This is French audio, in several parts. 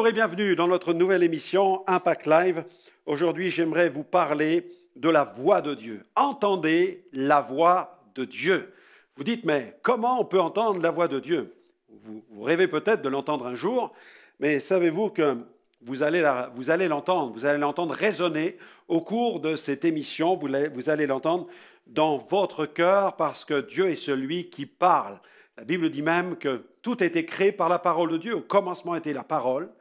Bonjour et bienvenue dans notre nouvelle émission Impact Live. Aujourd'hui, j'aimerais vous parler de la voix de Dieu. Entendez la voix de Dieu. Vous dites, mais comment on peut entendre la voix de Dieu? Vous rêvez peut-être de l'entendre un jour, mais savez-vous que vous allez l'entendre résonner au cours de cette émission, vous allez l'entendre dans votre cœur parce que Dieu est celui qui parle. La Bible dit même que tout a été créé par la parole de Dieu. Au commencement était la parole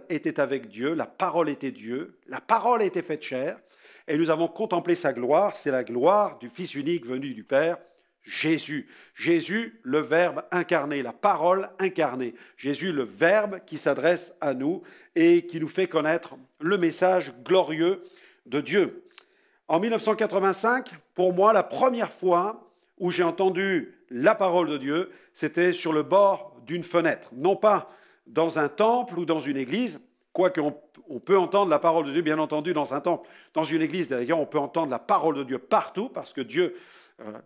était avec Dieu, la parole était Dieu, la parole a été faite chair, et nous avons contemplé sa gloire, c'est la gloire du Fils unique venu du Père, Jésus. Jésus, le Verbe incarné, la parole incarnée. Jésus, le Verbe qui s'adresse à nous et qui nous fait connaître le message glorieux de Dieu. En 1985, pour moi, la première fois où j'ai entendu la parole de Dieu, c'était sur le bord d'une fenêtre. Non pas dans un temple ou dans une église, quoique on peut entendre la parole de Dieu, bien entendu, dans un temple. Dans une église, d'ailleurs, on peut entendre la parole de Dieu partout, parce que Dieu,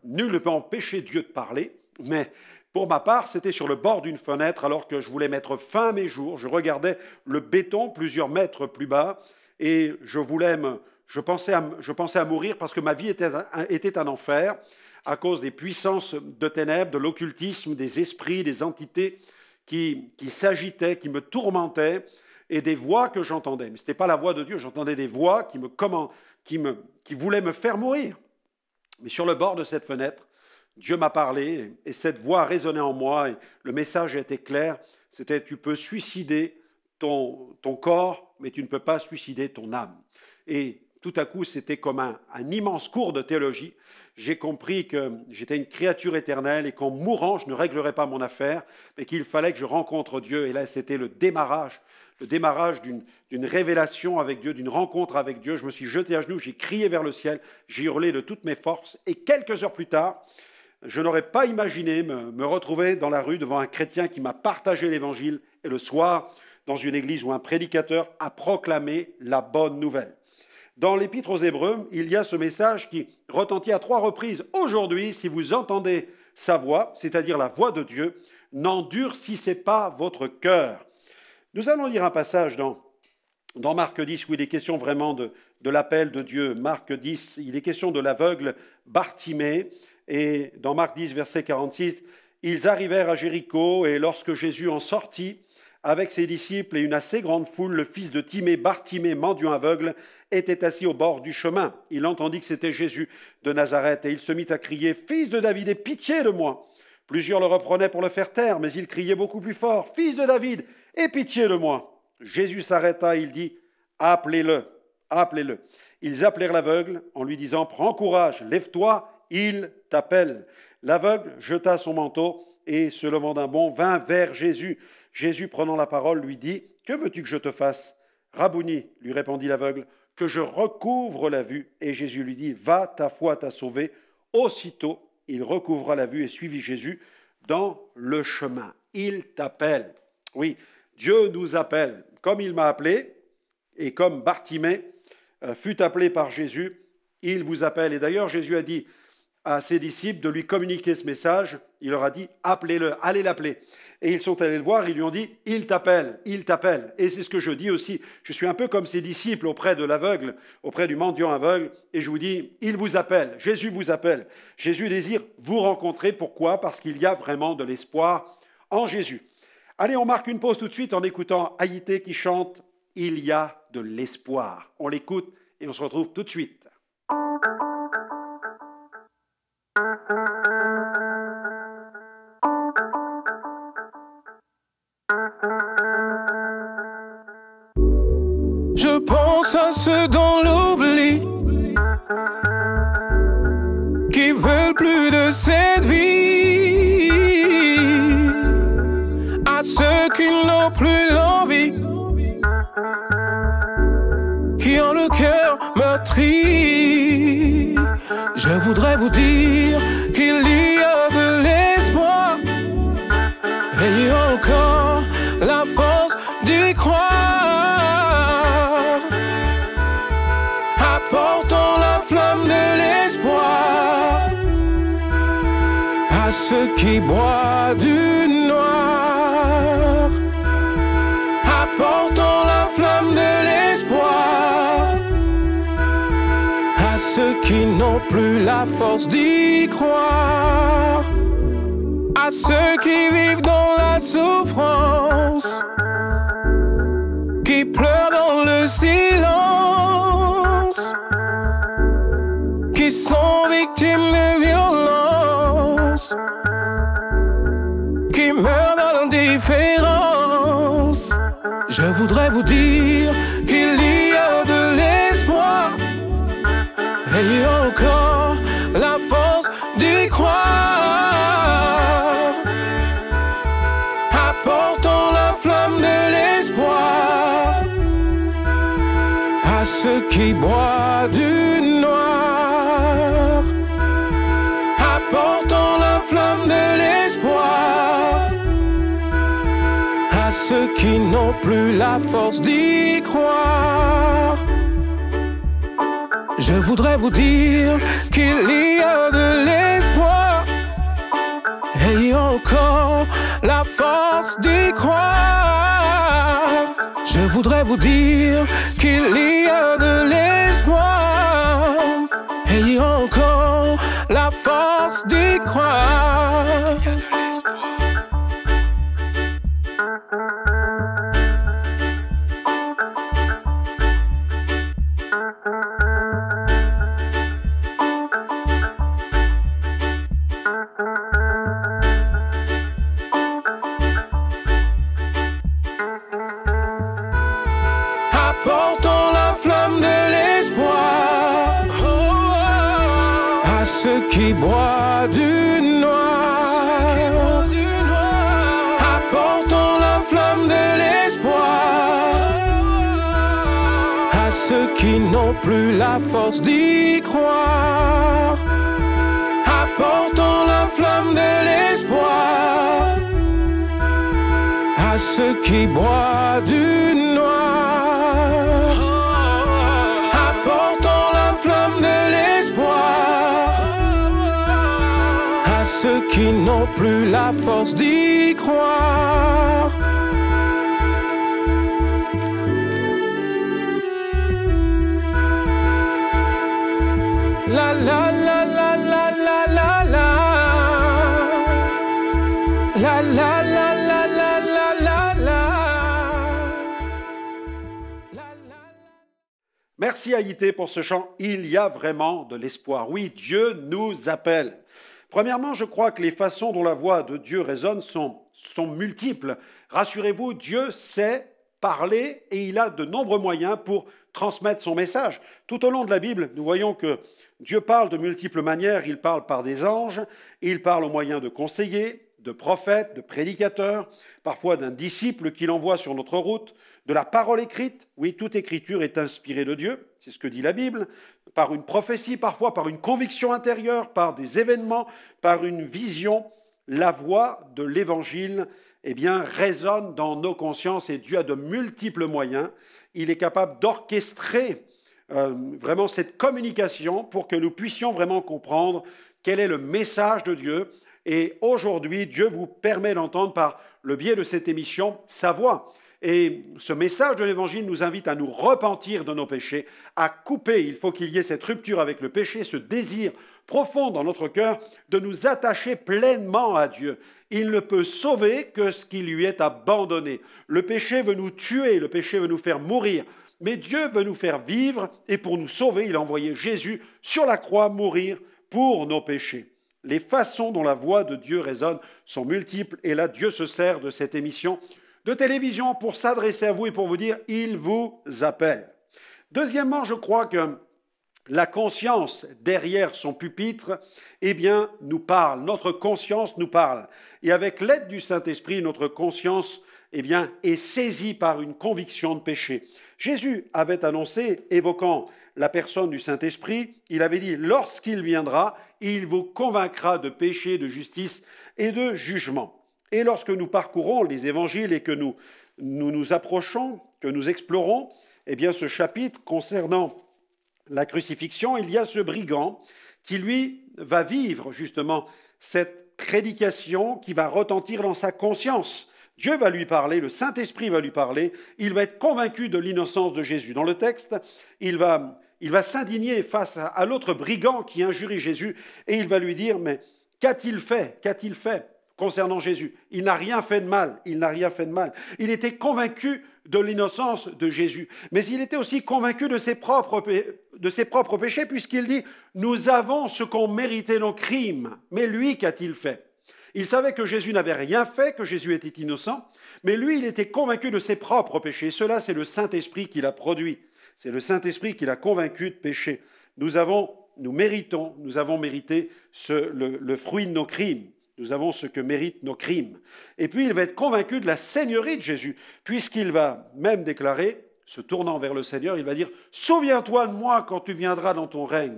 nul ne peut empêcher Dieu de parler. Mais pour ma part, c'était sur le bord d'une fenêtre, alors que je voulais mettre fin à mes jours. Je regardais le béton plusieurs mètres plus bas, et je pensais à mourir parce que ma vie était un enfer, à cause des puissances de ténèbres, de l'occultisme, des esprits, des entités qui s'agitaient, qui me tourmentaient, et des voix que j'entendais. Mais ce n'était pas la voix de Dieu, j'entendais des voix qui voulaient me faire mourir. Mais sur le bord de cette fenêtre, Dieu m'a parlé, et cette voix résonnait en moi, et le message était clair, c'était « tu peux suicider ton corps, mais tu ne peux pas suicider ton âme ». Et tout à coup, c'était comme un immense cours de théologie. J'ai compris que j'étais une créature éternelle et qu'en mourant, je ne réglerais pas mon affaire, mais qu'il fallait que je rencontre Dieu. Et là, c'était le démarrage d'une révélation avec Dieu, d'une rencontre avec Dieu. Je me suis jeté à genoux, j'ai crié vers le ciel, j'ai hurlé de toutes mes forces. Et quelques heures plus tard, je n'aurais pas imaginé me retrouver dans la rue devant un chrétien qui m'a partagé l'évangile et le soir, dans une église où un prédicateur a proclamé la bonne nouvelle. Dans l'Épître aux Hébreux, il y a ce message qui retentit à 3 reprises. Aujourd'hui, si vous entendez sa voix, c'est-à-dire la voix de Dieu, n'endurcissez pas votre cœur. Nous allons lire un passage dans Marc 10 où il est question vraiment de l'appel de Dieu. Marc 10, il est question de l'aveugle Bartimée. Et dans Marc 10, verset 46, ils arrivèrent à Jéricho et lorsque Jésus en sortit, avec ses disciples et une assez grande foule, le fils de Timée, Bartimée, mendiant aveugle, était assis au bord du chemin. Il entendit que c'était Jésus de Nazareth et il se mit à crier « Fils de David, aie pitié de moi !» Plusieurs le reprenaient pour le faire taire, mais il criait beaucoup plus fort « Fils de David, aie pitié de moi !» Jésus s'arrêta et il dit « Appelez-le, appelez-le !» Ils appelèrent l'aveugle en lui disant « Prends courage, lève-toi, il t'appelle !» L'aveugle jeta son manteau et, se levant d'un bond, vint vers Jésus. Jésus, prenant la parole, lui dit « Que veux-tu que je te fasse ?» « Rabouni, lui répondit l'aveugle, que je recouvre la vue. » Et Jésus lui dit « Va, ta foi t'a sauvé. » Aussitôt, il recouvra la vue et suivit Jésus dans le chemin. Il t'appelle. Oui, Dieu nous appelle. Comme il m'a appelé, et comme Bartimée fut appelé par Jésus, il vous appelle. Et d'ailleurs, Jésus a dit à ses disciples de lui communiquer ce message. Il leur a dit « Appelez-le, allez l'appeler. » Et ils sont allés le voir, ils lui ont dit « Il t'appelle, il t'appelle. » Et c'est ce que je dis aussi. Je suis un peu comme ses disciples auprès de l'aveugle, auprès du mendiant aveugle, et je vous dis « Il vous appelle, Jésus vous appelle. » Jésus désire vous rencontrer. Pourquoi? Parce qu'il y a vraiment de l'espoir en Jésus. Allez, on marque une pause tout de suite en écoutant Haïté qui chante « Il y a de l'espoir ». On l'écoute et on se retrouve tout de suite. Je pense à ceux dans l'oubli qui veulent plus de cette vie, à ceux qui n'ont plus l'envie, qui ont le cœur meurtri. Je voudrais vous dire qu'il y a de l'espoir. Ayez encore la force d'y croire. Apportons la flamme de l'espoir à ceux qui boivent du noir. n'ont plus la force d'y croire, à ceux qui vivent dans la souffrance, qui pleurent dans le silence, qui sont victimes de violence, qui meurent dans l'indifférence. Je voudrais vous dire qu'il y a de l'espoir, ayez encore la force d'y croire, apportant la flamme de l'espoir à ceux qui boivent du noir, apportant la flamme de l'espoir à ceux qui n'ont plus la force d'y croire. Je voudrais vous dire qu'il y a de l'espoir, ayez encore la force d'y croire. Je voudrais vous dire qu'il y a de l'espoir, ayez encore la force d'y croire. Il y a de l'espoir. Apportons la flamme de l'espoir à ceux qui boivent du noir. Apportons la flamme de l'espoir à ceux qui n'ont plus la force d'y croire. Apportons la flamme de l'espoir à ceux qui boivent du noir. Apportons la flamme de l'espoir à ceux qui n'ont plus la force d'y croire. La la la la la la la la la la la la la la la. Merci Haïté pour ce chant. Il y a vraiment de l'espoir. Oui, Dieu nous appelle. Premièrement, je crois que les façons dont la voix de Dieu résonne sont multiples. Rassurez-vous, Dieu sait parler et il a de nombreux moyens pour transmettre son message. Tout au long de la Bible, nous voyons que Dieu parle de multiples manières. Il parle par des anges, il parle au moyen de conseillers, de prophètes, de prédicateurs, parfois d'un disciple qu'il envoie sur notre route, de la parole écrite. Oui, toute écriture est inspirée de Dieu, c'est ce que dit la Bible, par une prophétie, parfois par une conviction intérieure, par des événements, par une vision. La voix de l'Évangile résonne dans nos consciences et Dieu a de multiples moyens. Il est capable d'orchestrer vraiment cette communication pour que nous puissions vraiment comprendre quel est le message de Dieu. Et aujourd'hui, Dieu vous permet d'entendre par le biais de cette émission sa voix. Et ce message de l'Évangile nous invite à nous repentir de nos péchés, à couper. Il faut qu'il y ait cette rupture avec le péché, ce désir profond dans notre cœur de nous attacher pleinement à Dieu. Il ne peut sauver que ce qui lui est abandonné. Le péché veut nous tuer, le péché veut nous faire mourir. Mais Dieu veut nous faire vivre et pour nous sauver, il a envoyé Jésus sur la croix mourir pour nos péchés. Les façons dont la voix de Dieu résonne sont multiples et là, Dieu se sert de cette émission de télévision pour s'adresser à vous et pour vous dire « Il vous appelle ». Deuxièmement, je crois que la conscience derrière son pupitre, nous parle. Notre conscience nous parle. Et avec l'aide du Saint-Esprit, notre conscience est saisie par une conviction de péché. Jésus avait annoncé, évoquant la personne du Saint-Esprit, il avait dit « Lorsqu'il viendra, il vous convaincra de péché, de justice et de jugement ». Et lorsque nous parcourons les évangiles et que nous approchons, que nous explorons, ce chapitre concernant la crucifixion, il y a ce brigand qui, lui, va vivre justement cette prédication qui va retentir dans sa conscience. Dieu va lui parler, le Saint-Esprit va lui parler, il va être convaincu de l'innocence de Jésus. Dans le texte, il va il va s'indigner face à l'autre brigand qui injurie Jésus et il va lui dire, mais qu'a-t-il fait? Qu'a-t-il fait concernant Jésus? Il n'a rien fait de mal, il n'a rien fait de mal. Il était convaincu de l'innocence de Jésus, mais il était aussi convaincu de ses propres péchés, puisqu'il dit, nous avons ce qu'ont mérité nos crimes, mais lui, qu'a-t-il fait? Il savait que Jésus n'avait rien fait, que Jésus était innocent, mais lui, il était convaincu de ses propres péchés. Cela, c'est le Saint-Esprit qui l'a produit. C'est le Saint-Esprit qui l'a convaincu de péché. Nous avons mérité le fruit de nos crimes. Nous avons ce que méritent nos crimes. Et puis, il va être convaincu de la seigneurie de Jésus, puisqu'il va même déclarer, se tournant vers le Seigneur, il va dire « Souviens-toi de moi quand tu viendras dans ton règne. »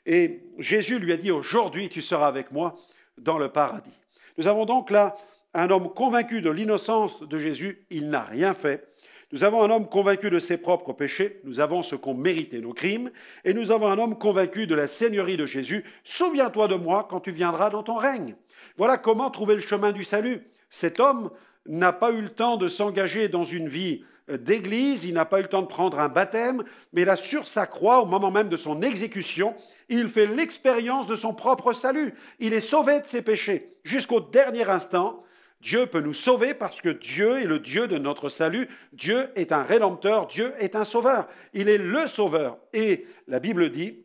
Et Jésus lui a dit « Aujourd'hui, tu seras avec moi dans le paradis. » Nous avons donc là un homme convaincu de l'innocence de Jésus, il n'a rien fait. Nous avons un homme convaincu de ses propres péchés, nous avons ce qu'ont mérité nos crimes, et nous avons un homme convaincu de la seigneurie de Jésus. Souviens-toi de moi quand tu viendras dans ton règne. Voilà comment trouver le chemin du salut. Cet homme n'a pas eu le temps de s'engager dans une vie d'église, il n'a pas eu le temps de prendre un baptême, mais là, sur sa croix, au moment même de son exécution, il fait l'expérience de son propre salut. Il est sauvé de ses péchés. Jusqu'au dernier instant, Dieu peut nous sauver parce que Dieu est le Dieu de notre salut. Dieu est un rédempteur, Dieu est un sauveur. Il est le sauveur. Et la Bible dit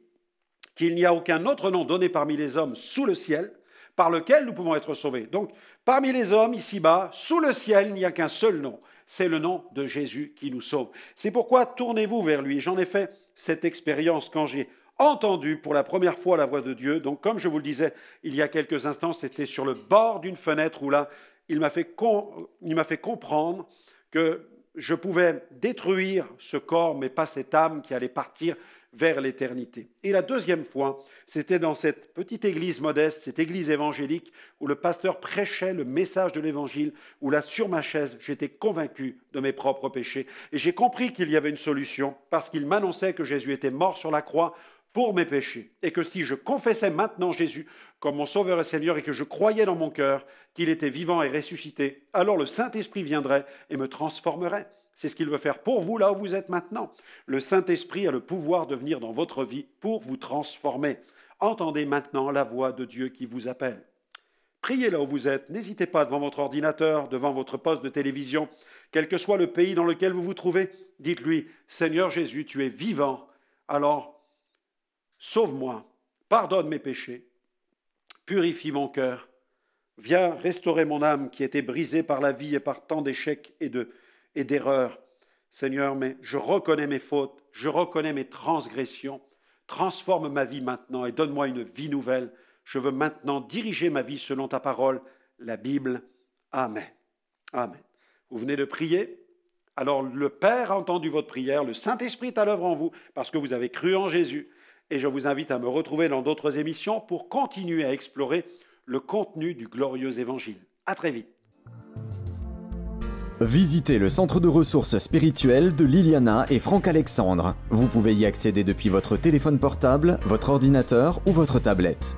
qu'il n'y a aucun autre nom donné parmi les hommes sous le ciel par lequel nous pouvons être sauvés. Donc, parmi les hommes, ici-bas, sous le ciel, il n'y a qu'un seul nom. C'est le nom de Jésus qui nous sauve. C'est pourquoi tournez-vous vers lui. J'en ai fait cette expérience quand j'ai entendu pour la première fois la voix de Dieu. Donc, comme je vous le disais il y a quelques instants, c'était sur le bord d'une fenêtre où là, il m'a fait comprendre que je pouvais détruire ce corps, mais pas cette âme qui allait partir vers l'éternité. Et la deuxième fois, c'était dans cette petite église modeste, cette église évangélique, où le pasteur prêchait le message de l'évangile, où là, sur ma chaise, j'étais convaincu de mes propres péchés. Et j'ai compris qu'il y avait une solution, parce qu'il m'annonçait que Jésus était mort sur la croix pour mes péchés, et que si je confessais maintenant Jésus comme mon Sauveur et Seigneur, et que je croyais dans mon cœur qu'il était vivant et ressuscité, alors le Saint-Esprit viendrait et me transformerait. C'est ce qu'il veut faire pour vous là où vous êtes maintenant. Le Saint-Esprit a le pouvoir de venir dans votre vie pour vous transformer. Entendez maintenant la voix de Dieu qui vous appelle. Priez là où vous êtes. N'hésitez pas devant votre ordinateur, devant votre poste de télévision, quel que soit le pays dans lequel vous vous trouvez. Dites-lui, Seigneur Jésus, tu es vivant. Alors, sauve-moi, pardonne mes péchés, purifie mon cœur. Viens restaurer mon âme qui était brisée par la vie et par tant d'échecs et d'erreurs. Seigneur, mais je reconnais mes fautes, je reconnais mes transgressions. Transforme ma vie maintenant et donne-moi une vie nouvelle. Je veux maintenant diriger ma vie selon ta parole, la Bible. Amen. Amen. Vous venez de prier, alors le Père a entendu votre prière, le Saint-Esprit est à l'œuvre en vous parce que vous avez cru en Jésus. Et je vous invite à me retrouver dans d'autres émissions pour continuer à explorer le contenu du glorieux évangile. À très vite. Visitez le centre de ressources spirituelles de Liliana et Franck Alexandre. Vous pouvez y accéder depuis votre téléphone portable, votre ordinateur ou votre tablette.